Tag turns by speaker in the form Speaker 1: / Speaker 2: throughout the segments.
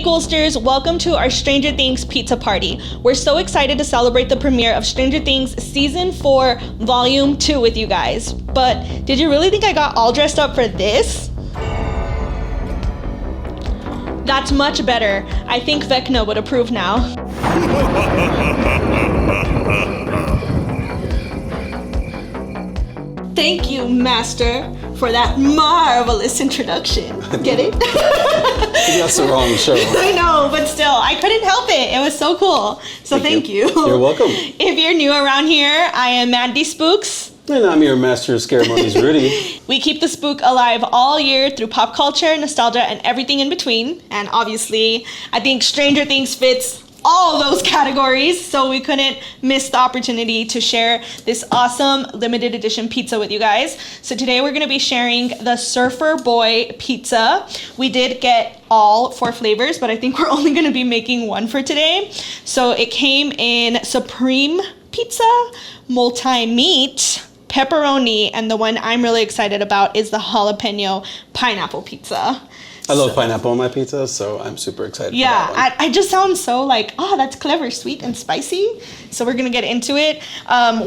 Speaker 1: Hey Ghoulsters, welcome to our Stranger Things pizza party. We're so excited to celebrate the premiere of Stranger Things Season 4 Volume 2 with you guys. But did you really think I got all dressed up for this? That's much better. I think Vecna would approve now. Thank you, Master, for that marvelous introduction. Get it?
Speaker 2: That's the wrong show.
Speaker 1: I know, but still, I couldn't help it. It was so cool. So thank you.
Speaker 2: You're welcome.
Speaker 1: If you're new around here, I am Mandy Spooks.
Speaker 2: And I'm your master of ceremonies, Rudy.
Speaker 1: We keep the spook alive all year through pop culture, nostalgia, and everything in between. And obviously, I think Stranger Things fits all those categories, so we couldn't miss the opportunity to share this awesome limited edition pizza with you guys. So today we're going to be sharing the Surfer Boy pizza. We did get all 4 flavors, but I think we're only going to be making one for today. So it came in Supreme Pizza, multi-meat, pepperoni, and the one I'm really excited about is the jalapeno pineapple pizza.
Speaker 2: I love pineapple on my pizza, so I'm super excited.
Speaker 1: Yeah,
Speaker 2: for that one.
Speaker 1: I just sound so like, oh, that's clever, sweet and spicy. So we're gonna get into it.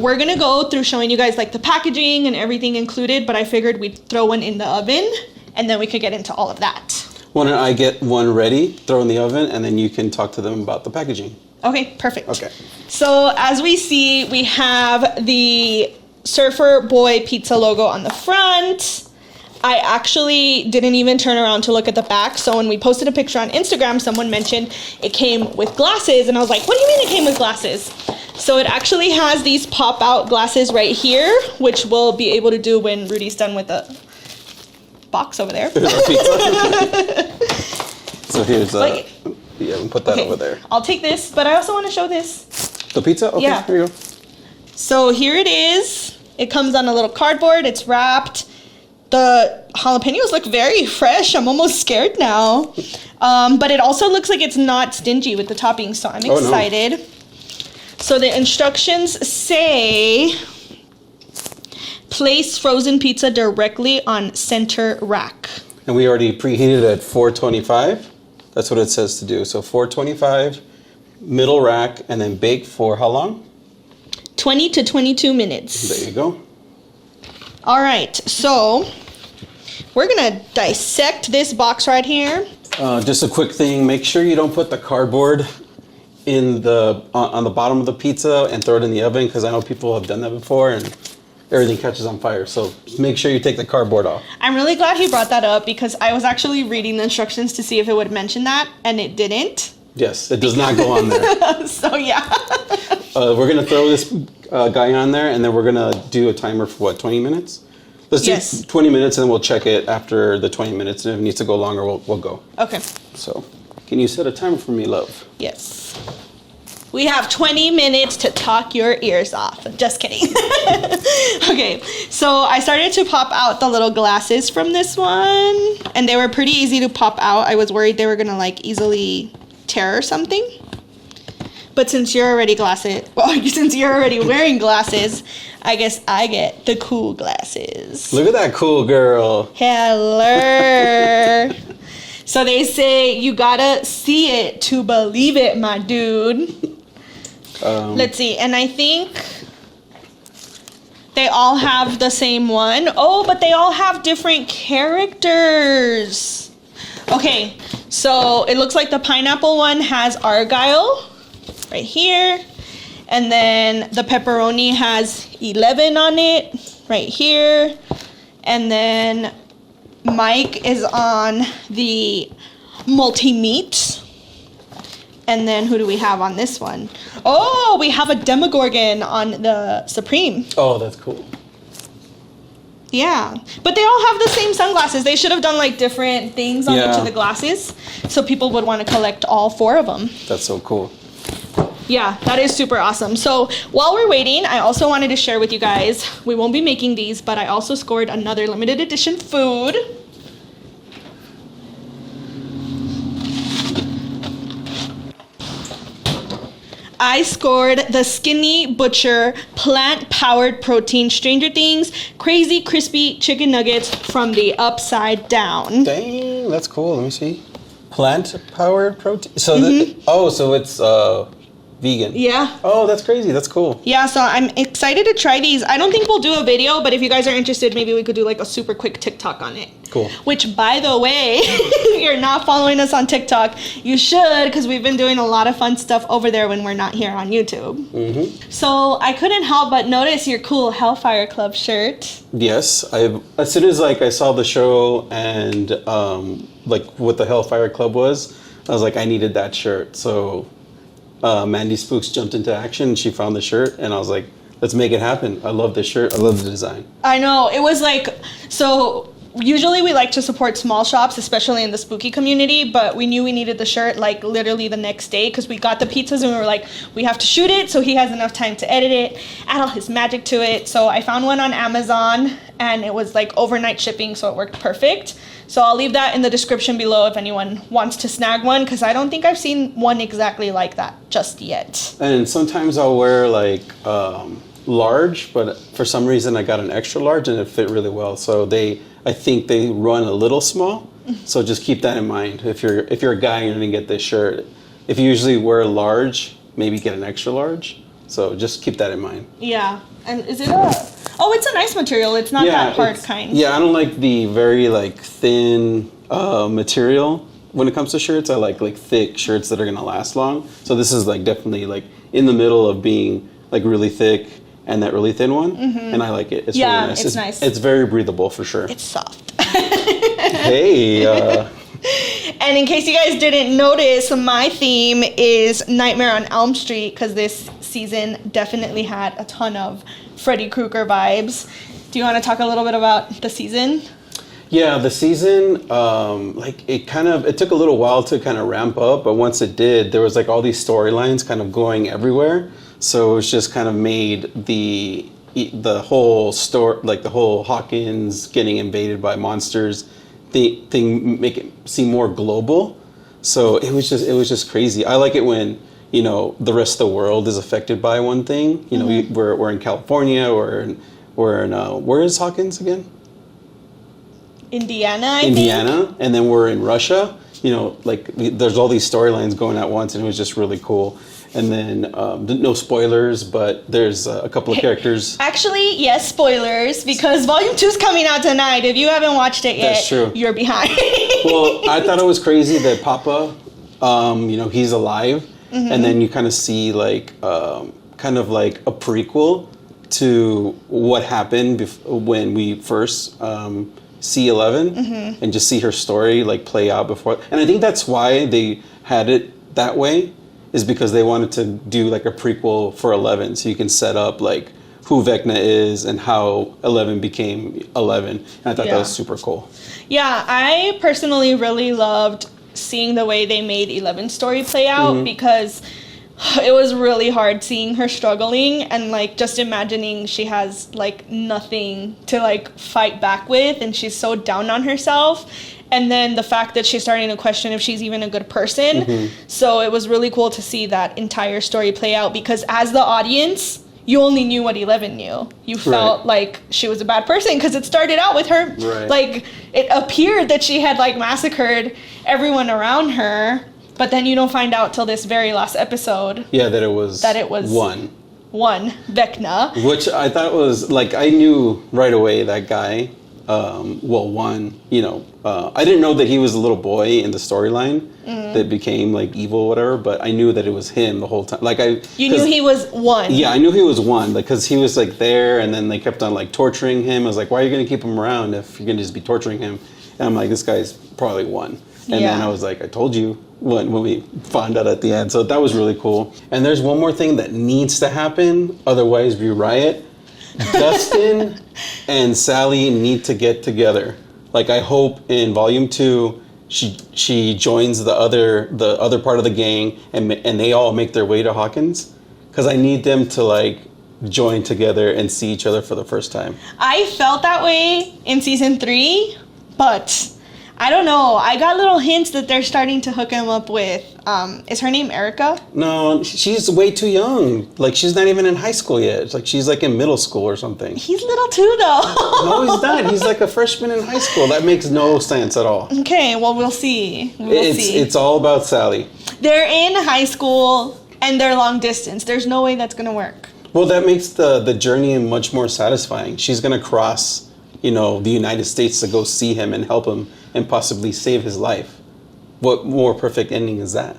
Speaker 1: We're gonna go through showing you guys like the packaging and everything included, but I figured we'd throw one in the oven and then we could get into all of that.
Speaker 2: Why don't I get one ready, throw in the oven, and then you can talk to them about the packaging.
Speaker 1: Okay, perfect.
Speaker 2: Okay.
Speaker 1: So as we see, we have the Surfer Boy pizza logo on the front. I actually didn't even turn around to look at the back. So when we posted a picture on Instagram, someone mentioned it came with glasses. And I was like, what do you mean it came with glasses? So it actually has these pop out glasses right here, which we'll be able to do when Rudy's done with the box over there.
Speaker 2: So here's, yeah, we'll put that over there.
Speaker 1: I'll take this, but I also want to show this.
Speaker 2: The pizza? Okay,
Speaker 1: Yeah.
Speaker 2: here you go.
Speaker 1: So here it is. It comes on a little cardboard. It's wrapped. The jalapenos look very fresh. I'm almost scared now. But it also looks like it's not stingy with the toppings, so I'm excited. No. So the instructions say, place frozen pizza directly on center rack.
Speaker 2: And we already preheated at 425. That's what it says to do. So 425, middle rack, and then bake for how long?
Speaker 1: 20 to 22 minutes.
Speaker 2: There you go.
Speaker 1: All right, so we're gonna dissect this box right here.
Speaker 2: Just a quick thing, make sure you don't put the cardboard in the on the bottom of the pizza and throw it in the oven, because I know people have done that before and everything catches on fire. So make sure you take the cardboard off.
Speaker 1: I'm really glad he brought that up, because I was actually reading the instructions to see if it would mention that, and it didn't.
Speaker 2: Yes, it does not go on there.
Speaker 1: So yeah.
Speaker 2: We're gonna throw this guy on there, and then we're gonna do a timer for what, 20 minutes? Let's do 20 minutes, and then we'll check it after the 20 minutes. And if it needs to go longer, we'll go.
Speaker 1: Okay.
Speaker 2: So, can you set a timer for me, love?
Speaker 1: Yes. We have 20 minutes to talk your ears off. Just kidding. Okay, so I started to pop out the little glasses from this one, and they were pretty easy to pop out. I was worried they were gonna like easily tear or something. But since you're already since you're already wearing glasses, I guess I get the cool glasses.
Speaker 2: Look at that cool girl.
Speaker 1: Hello. So they say you gotta see it to believe it, my dude. Let's see, and I think they all have the same one. Oh, but they all have different characters. Okay, so it looks like the pineapple one has Argyle right here, and then the pepperoni has 11 on it right here, and then Mike is on the multi-meat, and then who do we have on this one? Oh, we have a Demogorgon on the Supreme.
Speaker 2: Oh, that's cool.
Speaker 1: Yeah, but they all have the same sunglasses. They should have done like different things on each of the glasses, so people would want to collect all 4 of them.
Speaker 2: That's so cool.
Speaker 1: Yeah, that is super awesome. So while we're waiting, I also wanted to share with you guys, we won't be making these, but I also scored another limited edition food. I scored the Skinny Butcher plant-powered protein Stranger Things crazy crispy chicken nuggets from the Upside Down.
Speaker 2: Dang, that's cool. Let me see. Plant-powered protein. So so it's vegan.
Speaker 1: Yeah.
Speaker 2: Oh, that's crazy. That's cool.
Speaker 1: Yeah, so I'm excited to try these. I don't think we'll do a video, but if you guys are interested, maybe we could do like a super quick TikTok on it.
Speaker 2: Cool.
Speaker 1: Which, by the way, if you're not following us on TikTok, you should, because we've been doing a lot of fun stuff over there when we're not here on YouTube. Mm-hmm. So I couldn't help but notice your cool Hellfire Club shirt.
Speaker 2: Yes, as soon as I saw the show and what the Hellfire Club was, I was like, I needed that shirt. So Mandy Spooks jumped into action and she found the shirt and I was like, let's make it happen. I love this shirt. I love the design.
Speaker 1: I know. It was so usually we like to support small shops, especially in the spooky community, but we knew we needed the shirt literally the next day because we got the pizzas and we were like, we have to shoot it so he has enough time to edit it, add all his magic to it. So I found one on Amazon and it was overnight shipping, so it worked perfect. So I'll leave that in the description below if anyone wants to snag one, because I don't think I've seen one exactly like that just yet.
Speaker 2: And sometimes I'll wear large, but for some reason I got an extra large and it fit really well. So I think they run a little small. So just keep that in mind. If you're a guy and you're gonna get this shirt, if you usually wear large, maybe get an extra large. So just keep that in mind.
Speaker 1: Yeah. And is it it's a nice material. It's not that hard kind.
Speaker 2: Yeah, I don't like the very thin material when it comes to shirts. I like thick shirts that are gonna last long. So this is definitely in the middle of being really thick and that really thin one. Mm-hmm. And I like it. It's really nice. It's nice. It's very breathable for sure.
Speaker 1: It's soft.
Speaker 2: Hey.
Speaker 1: And in case you guys didn't notice, my theme is Nightmare on Elm Street because this season definitely had a ton of Freddy Krueger vibes. Do you want to talk a little bit about the season?
Speaker 2: Yeah, the season, it took a little while to kind of ramp up, but once it did, there was all these storylines kind of going everywhere. So it was just kind of made the whole story, the whole Hawkins getting invaded by monsters thing make it seem more global. So it was just crazy. I like it when the rest of the world is affected by one thing. We're in California or where is Hawkins again?
Speaker 1: Indiana, I think.
Speaker 2: And then we're in Russia. There's all these storylines going at once, and it was just really cool. And then, no spoilers, but there's a couple of characters.
Speaker 1: Actually, yes, spoilers, because Volume 2 is coming out tonight. If you haven't watched it yet,
Speaker 2: that's true.
Speaker 1: You're behind.
Speaker 2: Well, I thought it was crazy that Papa, he's alive. Mm-hmm. And then you kind of see a prequel to what happened when we first see 11, mm-hmm. and just see her story play out before. And I think that's why they had it that way, is because they wanted to do a prequel for 11, so you can set up who Vecna is and how 11 became 11. And I thought that was super cool. Yeah,
Speaker 1: I personally really loved seeing the way they made 11's story play out, mm-hmm. because it was really hard seeing her struggling and just imagining she has nothing to fight back with, and she's so down on herself. And then the fact that she's starting to question if she's even a good person. Mm-hmm. So it was really cool to see that entire story play out, because as the audience, you only knew what 11 knew. You felt like she was a bad person because it started out with her. Right. It appeared that she had massacred everyone around her, but then you don't find out till this very last episode.
Speaker 2: Yeah, that it was one
Speaker 1: Vecna.
Speaker 2: Which I thought was I knew right away that guy. I didn't know that he was a little boy in the storyline, mm-hmm. that became evil or whatever, but I knew that it was him the whole time.
Speaker 1: You knew he was one.
Speaker 2: Yeah, I knew he was one, because he was there, and then they kept on torturing him. I was like, why are you going to keep him around if you're going to just be torturing him? And I'm like, this guy's probably one. And then I was like, I told you when we found out at the end. So that was really cool. And there's one more thing that needs to happen, otherwise we riot. Dustin and Sally need to get together. I hope in Volume 2 she joins the other part of the gang and they all make their way to Hawkins, because I need them to join together and see each other for the first time.
Speaker 1: I felt that way in season 3, but I don't know. I got little hints that they're starting to hook him up with. Is her name Erica?
Speaker 2: No, she's way too young. Like, she's not even in high school yet. It's like she's like in middle school or something.
Speaker 1: He's little too, though.
Speaker 2: No, he's not. He's like a freshman in high school. That makes no sense at all.
Speaker 1: Okay, well, we'll see. We'll see.
Speaker 2: It's all about Sally.
Speaker 1: They're in high school and they're long distance. There's no way that's going to work.
Speaker 2: Well, that makes the journey much more satisfying. She's going to cross, the United States to go see him and help him and possibly save his life. What more perfect ending is that?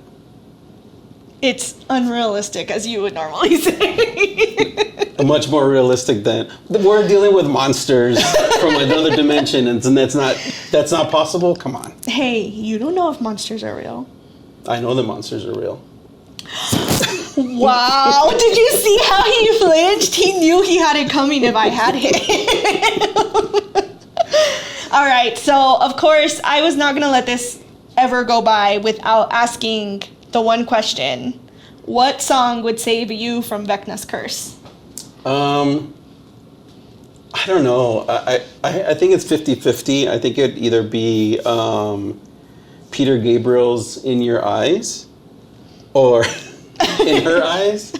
Speaker 1: It's unrealistic, as you would normally say.
Speaker 2: Much more realistic than we're dealing with monsters from another dimension, and that's not possible. Come on.
Speaker 1: Hey, you don't know if monsters are real.
Speaker 2: I know that monsters are real.
Speaker 1: Wow, did you see how he flinched? He knew he had it coming if I had it. All right, so of course, I was not going to let this ever go by without asking the one question. What song would save you from Vecna's curse?
Speaker 2: I don't know. I think it's 50-50. I think it'd either be Peter Gabriel's In Your Eyes or In Her Eyes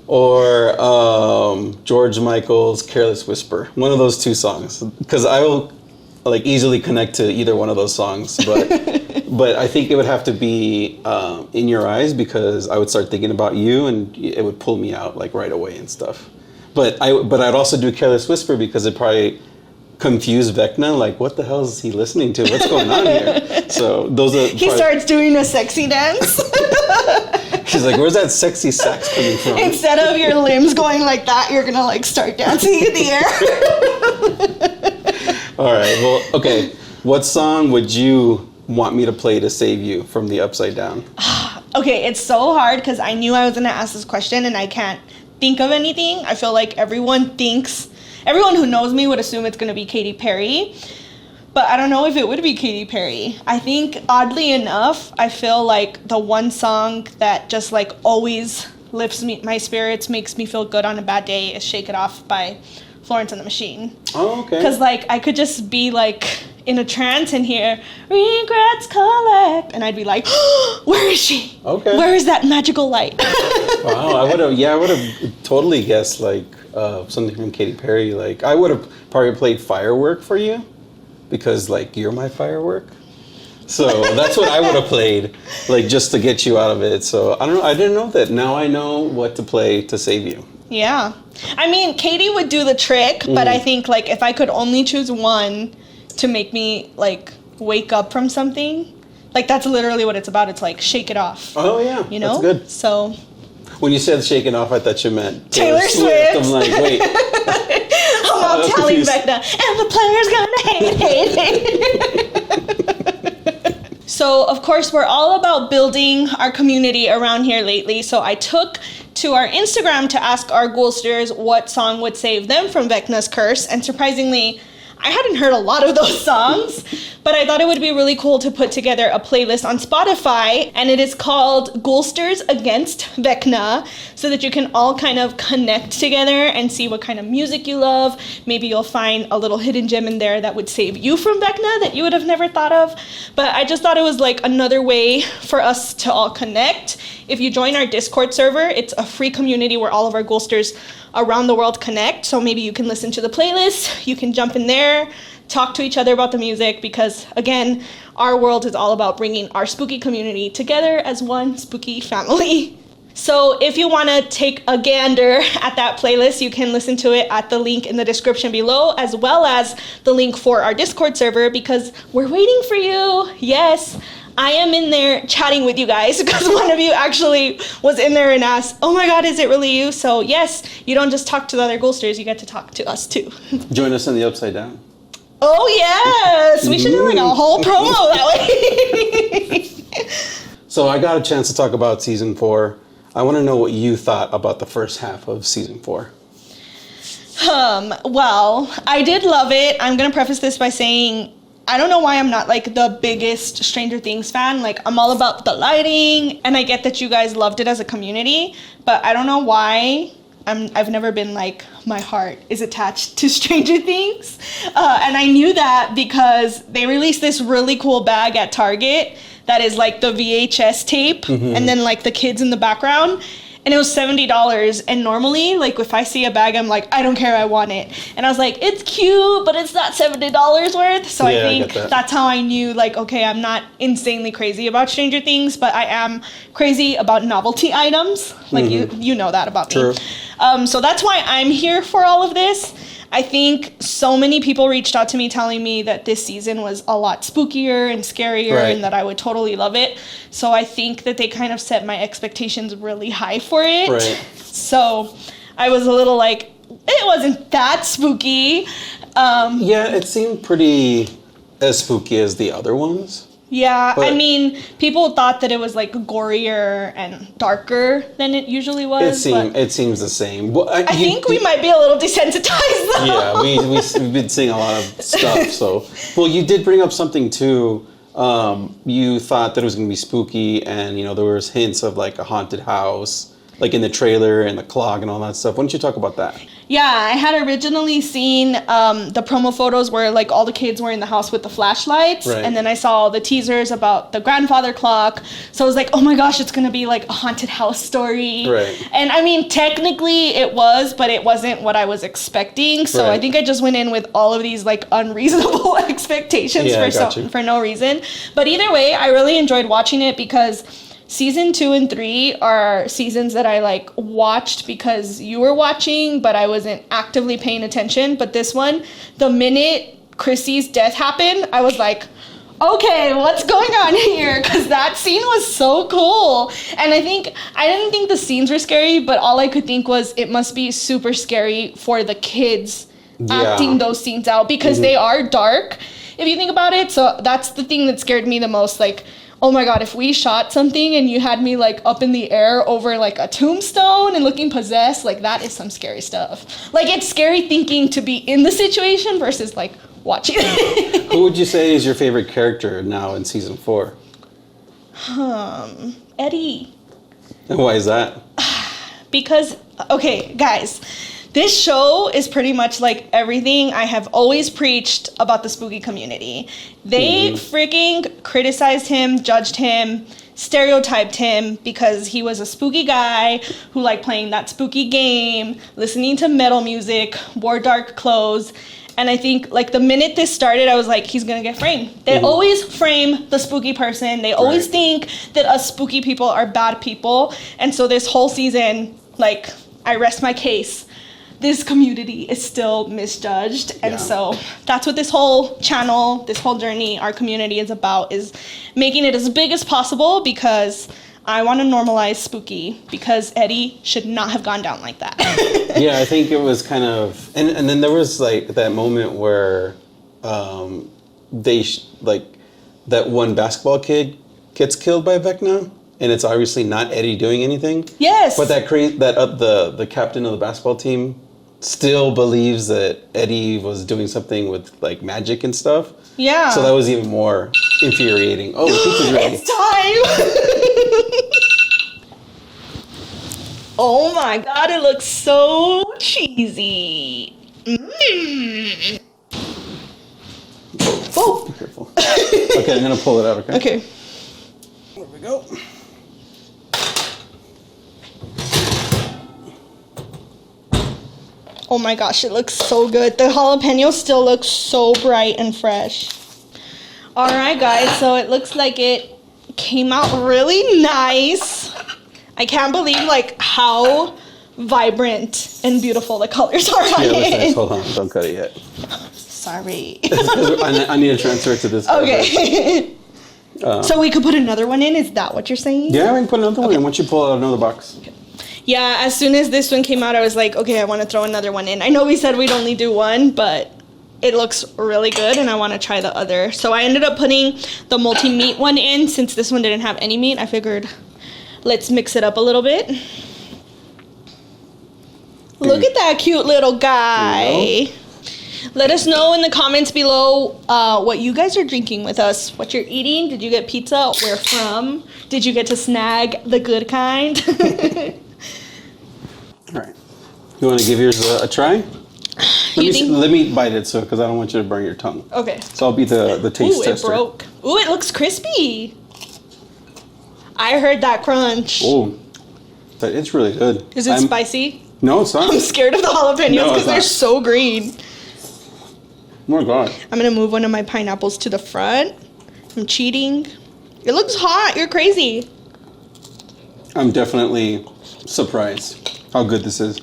Speaker 2: or George Michael's Careless Whisper. One of those two songs. Because I will easily connect to either one of those songs. But I think it would have to be In Your Eyes because I would start thinking about you and it would pull me out right away and stuff. But I'd also do Careless Whisper because it probably confuse Vecna, what the hell is he listening to? What's going on here? So those are.
Speaker 1: He starts doing a sexy dance.
Speaker 2: She's like, where's that sexy sax coming from?
Speaker 1: Instead of your limbs going like that, you're gonna start dancing in the air.
Speaker 2: All right. Well, okay. What song would you want me to play to save you from the Upside Down?
Speaker 1: Okay, it's so hard because I knew I was gonna ask this question and I can't think of anything. I feel like everyone who knows me would assume it's gonna be Katy Perry. But I don't know if it would be Katy Perry. I think, oddly enough, I feel like the one song that just always lifts my spirits, makes me feel good on a bad day is Shake It Off by Florence and the Machine.
Speaker 2: Oh, okay.
Speaker 1: Because I could just be in a trance and hear regrets collect, and I'd be like, oh, where is she?
Speaker 2: Okay.
Speaker 1: Where is that magical light?
Speaker 2: Wow, I would have totally guessed something from Katy Perry. I would have probably played Firework for you. Because you're my firework. So that's what I would have played, just to get you out of it. So I don't know. I didn't know that. Now I know what to play to save you.
Speaker 1: Yeah. I mean, Katie would do the trick, but I think if I could only choose one to make me wake up from something, that's literally what it's about. It's Shake It Off.
Speaker 2: Oh yeah. That's good.
Speaker 1: So
Speaker 2: when you said Shake It Off, I thought you meant
Speaker 1: Taylor Swift.
Speaker 2: I'm like, wait.
Speaker 1: I'm not telling Vecna, and the player's gonna hate. So, of course, we're all about building our community around here lately. So I took to our Instagram to ask our Ghoulsters what song would save them from Vecna's curse. And surprisingly, I hadn't heard a lot of those songs, but I thought it would be really cool to put together a playlist on Spotify, and it is called Ghoulsters Against Vecna, so that you can all kind of connect together and see what kind of music you love. Maybe you'll find a little hidden gem in there that would save you from Vecna that you would have never thought of. But I just thought it was another way for us to all connect. If you join our Discord server, it's a free community where all of our Ghoulsters around the world connect. So maybe you can listen to the playlist, you can jump in there, talk to each other about the music, because again, our world is all about bringing our spooky community together as one spooky family. So if you want to take a gander at that playlist, you can listen to it at the link in the description below, as well as the link for our Discord server, because we're waiting for you. Yes, I am in there chatting with you guys because one of you actually was in there and asked, oh my God, is it really you? So yes, you don't just talk to the other Ghoulsters, you get to talk to us too.
Speaker 2: Join us in the Upside Down.
Speaker 1: Oh yes, we should do a whole promo that way.
Speaker 2: So I got a chance to talk about season 4. I want to know what you thought about the first half of season 4.
Speaker 1: Well, I did love it. I'm going to preface this by saying, I don't know why I'm not the biggest Stranger Things fan. I'm all about the lighting, and I get that you guys loved it as a community, but I don't know why I've never been like, my heart is attached to Stranger Things. And I knew that because they released this really cool bag at Target that is like the VHS tape and then like the kids in the background. And it was $70. And normally, like, if I see a bag, I'm like, I don't care, I want it. And I was like, it's cute, but it's not $70 worth. So I think that's how I knew, like, okay, I'm not insanely crazy about Stranger Things, but I am crazy about novelty items. Like, you know that about me. So that's why I'm here for all of this. I think so many people reached out to me telling me that this season was a lot spookier and scarier and that I would totally love it. So I think that they kind of set my expectations really high for it. So I was a little like, it wasn't that spooky.
Speaker 2: Yeah, it seemed pretty as spooky as the other ones.
Speaker 1: Yeah, but I mean, people thought that it was like gorier and darker than it usually was.
Speaker 2: It seems the same. Well,
Speaker 1: I think we might be a little desensitized though.
Speaker 2: Yeah, we've been seeing a lot of stuff. So, well, you did bring up something too. You thought that it was going to be spooky, and there was hints of like a haunted house, like in the trailer and the clock and all that stuff. Why don't you talk about that?
Speaker 1: Yeah, I had originally seen the promo photos where like all the kids were in the house with the flashlights, and then I saw all the teasers about the grandfather clock. So I was like, oh my gosh, it's gonna be like a haunted house story. And I mean, technically it was, but it wasn't what I was expecting. So I think I just went in with all of these like unreasonable expectations for no reason. But either way, I really enjoyed watching it because Season 2 and 3 are seasons that I like watched because you were watching, but I wasn't actively paying attention. But this one, the minute Chrissy's death happened, I was like, okay, what's going on here? Because that scene was so cool. And I didn't think the scenes were scary, but all I could think was it must be super scary for the kids acting those scenes out because they are dark, if you think about it. So that's the thing that scared me the most. Like, oh my God, if we shot something and you had me like up in the air over like a tombstone and looking possessed, like that is some scary stuff. Like it's scary thinking to be in the situation versus like watching it.
Speaker 2: Who would you say is your favorite character now in season 4?
Speaker 1: Eddie.
Speaker 2: And why is that?
Speaker 1: Because, okay, guys, this show is pretty much like everything I have always preached about the spooky community. They freaking criticized him, judged him, stereotyped him because he was a spooky guy who liked playing that spooky game, listening to metal music, wore dark clothes. And I think like the minute this started, I was like, he's gonna get framed. They always frame the spooky person. They always think that us spooky people are bad people. And so this whole season, like, I rest my case. This community is still misjudged. And so that's what this whole channel, this whole journey, our community is about, is making it as big as possible because I want to normalize spooky because Eddie should not have gone down like that.
Speaker 2: Yeah, I think it was kind of, and then there was like that moment where like that one basketball kid gets killed by Vecna. And it's obviously not Eddie doing anything. Yes. But the captain of the basketball team still believes that Eddie was doing something with like magic and stuff. Yeah. So that was even more infuriating. Oh, the pizza's ready.
Speaker 1: It's time. Oh my God, it looks so cheesy.
Speaker 2: Oh, be careful. Okay, I'm gonna pull it out. Okay.
Speaker 1: Okay.
Speaker 2: There we go.
Speaker 1: Oh my gosh, it looks so good. The jalapeno still looks so bright and fresh. All right, guys, so it looks like it came out really nice. I can't believe like how vibrant and beautiful the colors are on it.
Speaker 2: Nice. Hold on, don't cut it yet.
Speaker 1: Sorry.
Speaker 2: I need to transfer it to this.
Speaker 1: Okay. So we could put another one in? Is that what you're saying?
Speaker 2: Yeah, we can put another one in once you pull out another box. Okay.
Speaker 1: Yeah, as soon as this one came out, I was like, okay, I want to throw another one in. I know we said we'd only do one, but it looks really good, and I want to try the other. So I ended up putting the multi-meat one in. Since this one didn't have any meat, I figured let's mix it up a little bit. Look at that cute little guy. Let us know in the comments below what you guys are drinking with us, what you're eating. Did you get pizza? Where from? Did you get to snag the good kind?
Speaker 2: All right. You want to give yours a try? Let me bite it, because I don't want you to burn your tongue.
Speaker 1: Okay.
Speaker 2: So I'll be the taste tester.
Speaker 1: Ooh, it broke. Ooh, it looks crispy. I heard that crunch.
Speaker 2: Oh, it's really good.
Speaker 1: Is it spicy?
Speaker 2: No, it's not.
Speaker 1: I'm scared of the jalapenos because they're so green.
Speaker 2: Oh my God.
Speaker 1: I'm going to move one of my pineapples to the front. I'm cheating. It looks hot. You're crazy.
Speaker 2: I'm definitely surprised how good this is.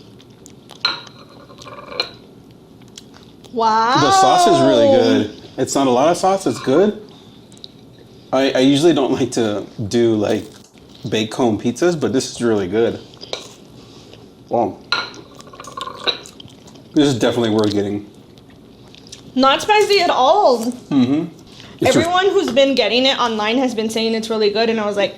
Speaker 1: Wow.
Speaker 2: The sauce is really good. It's not a lot of sauce. It's good. I usually don't like to do like baked cone pizzas, but this is really good. Wow. This is definitely worth getting.
Speaker 1: Not spicy at all. Mm-hmm. Everyone who's been getting it online has been saying it's really good, and I was like,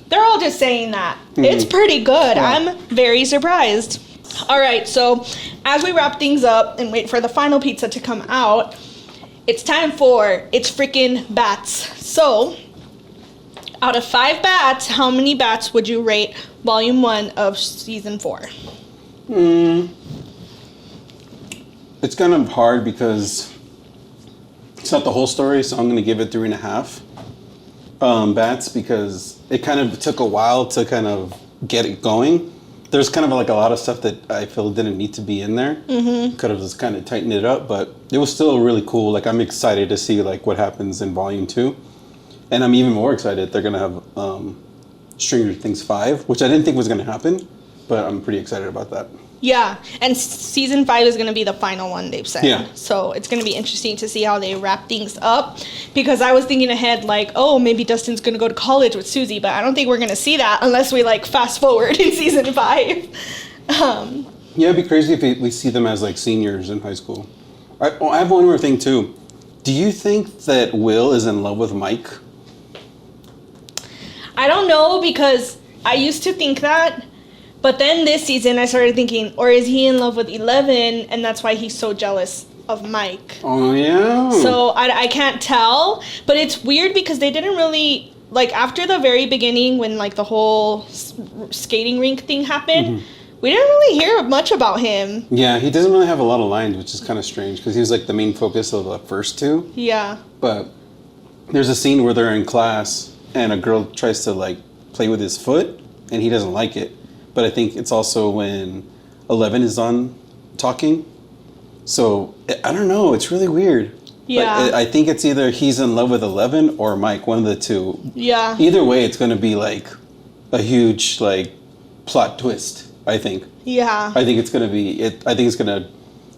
Speaker 1: they're all just saying that. Mm-hmm. It's pretty good. Yeah. I'm very surprised. All right, so as we wrap things up and wait for the final pizza to come out, it's time for It's Freaking Bats. So, out of 5 bats, how many bats would you rate Volume 1 of Season 4?
Speaker 2: It's kind of hard because it's not the whole story, so I'm going to give it 3.5 bats because it kind of took a while to kind of get it going. There's kind of like a lot of stuff that I feel didn't need to be in there. Mm-hmm. Could have just kind of tightened it up, but it was still really cool. Like, I'm excited to see like what happens in Volume 2. And I'm even more excited they're going to have Stranger Things 5, which I didn't think was going to happen, but I'm pretty excited about that.
Speaker 1: Yeah, and Season 5 is going to be the final one, they've said.
Speaker 2: Yeah.
Speaker 1: So it's going to be interesting to see how they wrap things up, because I was thinking ahead, like, oh, maybe Dustin's going to go to college with Susie, but I don't think we're going to see that unless we, like, fast forward in Season 5.
Speaker 2: Yeah, it'd be crazy if we see them as, like, seniors in high school. I have one more thing, too. Do you think that Will is in love with Mike?
Speaker 1: I don't know, because I used to think that. But then this season, I started thinking, or is he in love with 11, and that's why he's so jealous of Mike?
Speaker 2: Oh, yeah.
Speaker 1: So I can't tell, but it's weird because they didn't really, like, after the very beginning when, like, the whole skating rink thing happened, we didn't really hear much about him.
Speaker 2: Yeah, he doesn't really have a lot of lines, which is kind of strange because he was, like, the main focus of the first 2.
Speaker 1: Yeah.
Speaker 2: But there's a scene where they're in class, and a girl tries to, like, play with his foot, and he doesn't like it. But I think it's also when 11 is on talking. So, I don't know. It's really weird.
Speaker 1: Yeah.
Speaker 2: But I think it's either he's in love with 11 or Mike, one of the two.
Speaker 1: Yeah.
Speaker 2: Either way, it's going to be, like, a huge, like, plot twist, I think.
Speaker 1: Yeah.
Speaker 2: I think it's going to be... I think it's going to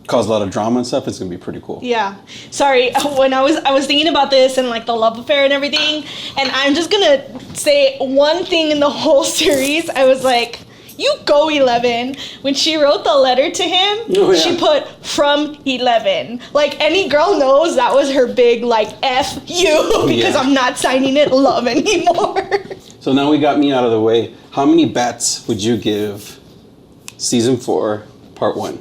Speaker 2: cause a lot of drama and stuff. It's going to be pretty cool.
Speaker 1: Yeah. Sorry, when I was thinking about this and, like, the love affair and everything, and I'm just going to say one thing in the whole series. I was like... You go, 11. When she wrote the letter to him, she put from 11. Like, any girl knows that was her big, like, F you, because I'm not signing it love anymore.
Speaker 2: So now we got me out of the way. How many bats would you give Season 4, Part 1?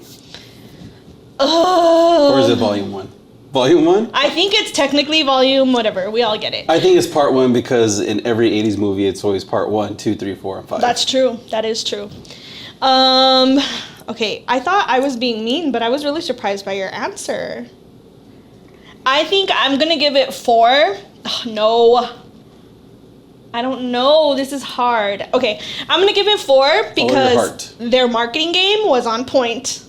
Speaker 2: Or is it Volume 1? Volume 1?
Speaker 1: I think it's technically volume whatever. We all get it.
Speaker 2: I think it's Part 1 because in every 80s movie, it's always Part 1, 2, 3, 4, and 5.
Speaker 1: That's true. That is true. Okay, I thought I was being mean, but I was really surprised by your answer. I think I'm going to give it 4. Oh, no. I don't know. This is hard. Okay, I'm going to give it 4 because their marketing game was on point.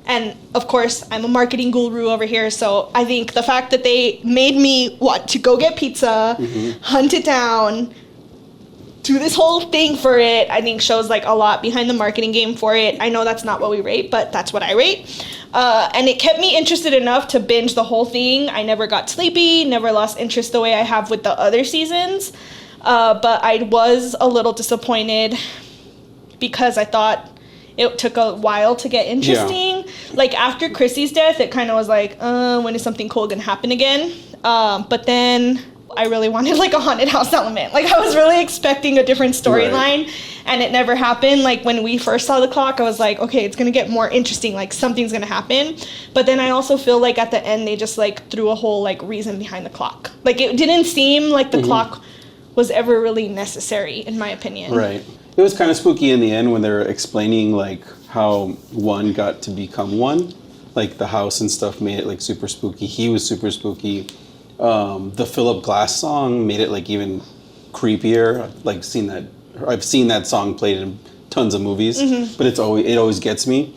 Speaker 1: And, of course, I'm a marketing guru over here, so I think the fact that they made me want to go get pizza, hunt it down, do this whole thing for it, I think shows, like, a lot behind the marketing game for it. I know that's not what we rate, but that's what I rate. And it kept me interested enough to binge the whole thing. I never got sleepy, never lost interest the way I have with the other seasons. But I was a little disappointed because I thought it took a while to get interesting. Yeah. Like, after Chrissy's death, it kind of was like, when is something cool gonna happen again? But then I really wanted, like, a haunted house element. Like, I was really expecting a different storyline, and it never happened. Like, when we first saw the clock, I was like, okay, it's gonna get more interesting. Like, something's gonna happen. But then I also feel like at the end, they just, like, threw a whole, like, reason behind the clock. Like, it didn't seem like the clock was ever really necessary, in my opinion.
Speaker 2: Right. It was kind of spooky in the end when they were explaining, like, how one got to become one. Like the house and stuff made it like super spooky. He was super spooky. The Philip Glass song made it like even creepier. I've seen that song played in tons of movies, but it always gets me.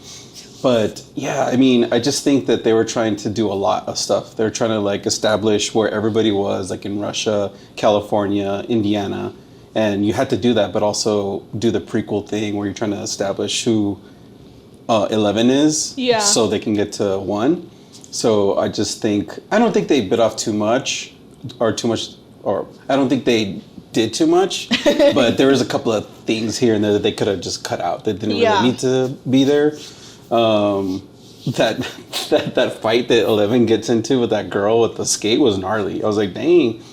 Speaker 2: But yeah, I mean, I just think that they were trying to do a lot of stuff. They're trying to like establish where everybody was, like in Russia, California, Indiana, and you had to do that, but also do the prequel thing where you're trying to establish who 11 is, so they can get to 1. So I don't think they bit off too much, or I don't think they did too much, but there was a couple of things here and there that they could have just cut out that didn't really need to be there. That fight that 11 gets into with that girl with the skate was gnarly. I was like, dang.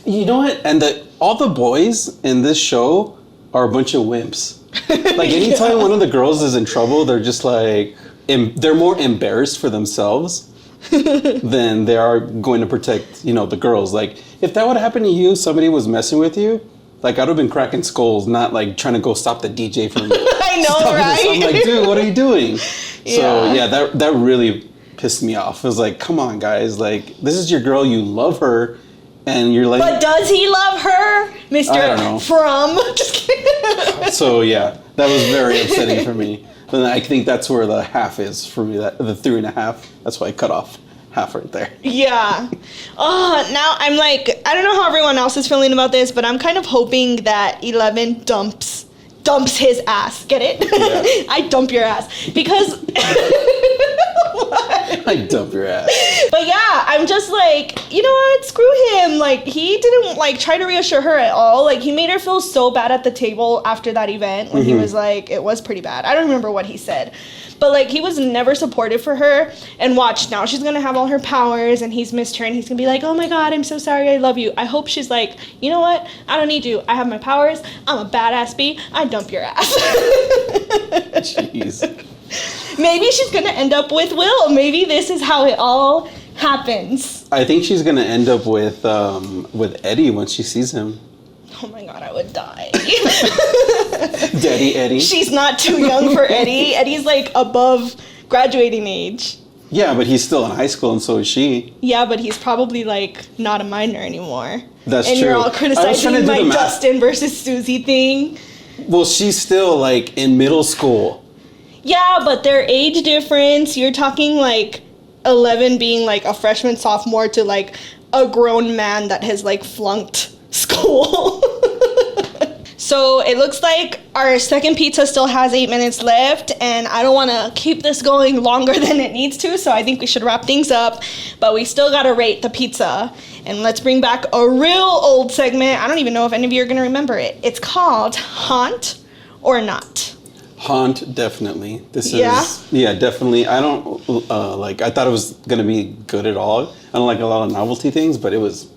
Speaker 2: You know what? And all the boys in this show are a bunch of wimps. Like anytime one of the girls is in trouble, they're just like, they're more embarrassed for themselves than they are going to protect, the girls. Like if that would happen to you, somebody was messing with you, like I'd have been cracking skulls, not like trying to go stop the DJ from
Speaker 1: I know, right?
Speaker 2: I'm like, dude, what are you doing? So yeah, that really pissed me off. It was like, come on, guys, like this is your girl, you love her, and you're like,
Speaker 1: but does he love her, Mr.
Speaker 2: I don't know.
Speaker 1: From? Just kidding.
Speaker 2: So yeah, that was very upsetting for me. And I think that's where the half is for me. The 3.5. That's why I cut off half right there.
Speaker 1: Yeah. Oh, now I'm like, I don't know how everyone else is feeling about this, but I'm kind of hoping that 11 dumps his ass. Get it? Yeah. I dump your ass because.
Speaker 2: I dump your ass.
Speaker 1: But yeah, I'm just like, you know what? Screw him. Like he didn't like try to reassure her at all. Like he made her feel so bad at the table after that event when he was like, it was pretty bad. I don't remember what he said. But like he was never supportive for her. And watch, now she's gonna have all her powers and he's missed her and he's gonna be like, oh my god, I'm so sorry, I love you. I hope she's like, you know what? I don't need you. I have my powers. I'm a badass bee. I dump your ass.
Speaker 2: Jeez.
Speaker 1: Maybe she's gonna end up with Will. Maybe this is how it all happens.
Speaker 2: I think she's gonna end up with Eddie once she sees him.
Speaker 1: Oh my god, I would die.
Speaker 2: Daddy Eddie.
Speaker 1: She's not too young for Eddie. Eddie's like above graduating age.
Speaker 2: Yeah, but he's still in high school and so is she.
Speaker 1: Yeah, but he's probably like not a minor anymore.
Speaker 2: That's
Speaker 1: and
Speaker 2: true.
Speaker 1: And you're all criticizing my Justin versus Susie thing.
Speaker 2: Well, she's still like in middle school. Yeah,
Speaker 1: but their age difference, you're talking like 11 being like a freshman, sophomore to like a grown man that has like flunked school. So it looks like our second pizza still has 8 minutes left, and I don't want to keep this going longer than it needs to, so I think we should wrap things up. But we still got to rate the pizza. And let's bring back a real old segment. I don't even know if any of you are going to remember it. It's called Haunt or Not.
Speaker 2: Haunt, definitely. Yeah, definitely. I don't I thought it was gonna be good at all. I don't like a lot of novelty things, but it was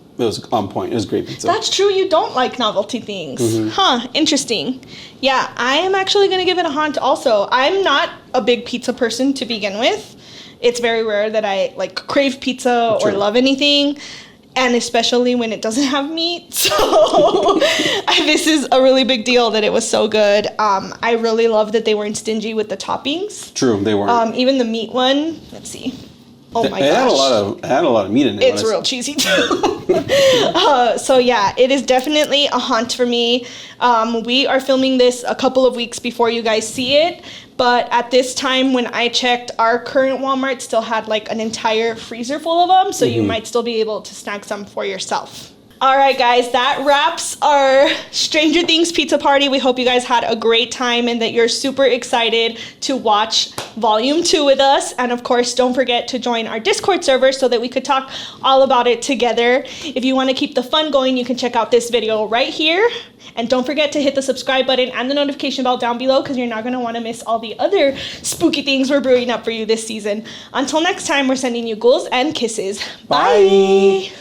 Speaker 2: on point. It was great pizza.
Speaker 1: That's true. You don't like novelty things. Huh, interesting. Yeah, I am actually gonna give it a haunt also. I'm not a big pizza person to begin with. It's very rare that I like crave pizza or love anything. And especially when it doesn't have meat. So this is a really big deal that it was so good. I really love that they weren't stingy with the toppings.
Speaker 2: True, they weren't.
Speaker 1: Even the meat one, let's see. Oh my gosh.
Speaker 2: It had a lot of meat in it.
Speaker 1: It's real cheesy too. So yeah, it is definitely a haunt for me. We are filming this a couple of weeks before you guys see it. But at this time, when I checked, our current Walmart still had like an entire freezer full of them. So you might still be able to snag some for yourself. All right, guys, that wraps our Stranger Things pizza party. We hope you guys had a great time and that you're super excited to watch Volume 2 with us. And of course, don't forget to join our Discord server so that we could talk all about it together. If you want to keep the fun going, you can check out this video right here. And don't forget to hit the subscribe button and the notification bell down below because you're not going to want to miss all the other spooky things we're brewing up for you this season. Until next time, we're sending you ghouls and kisses. Bye.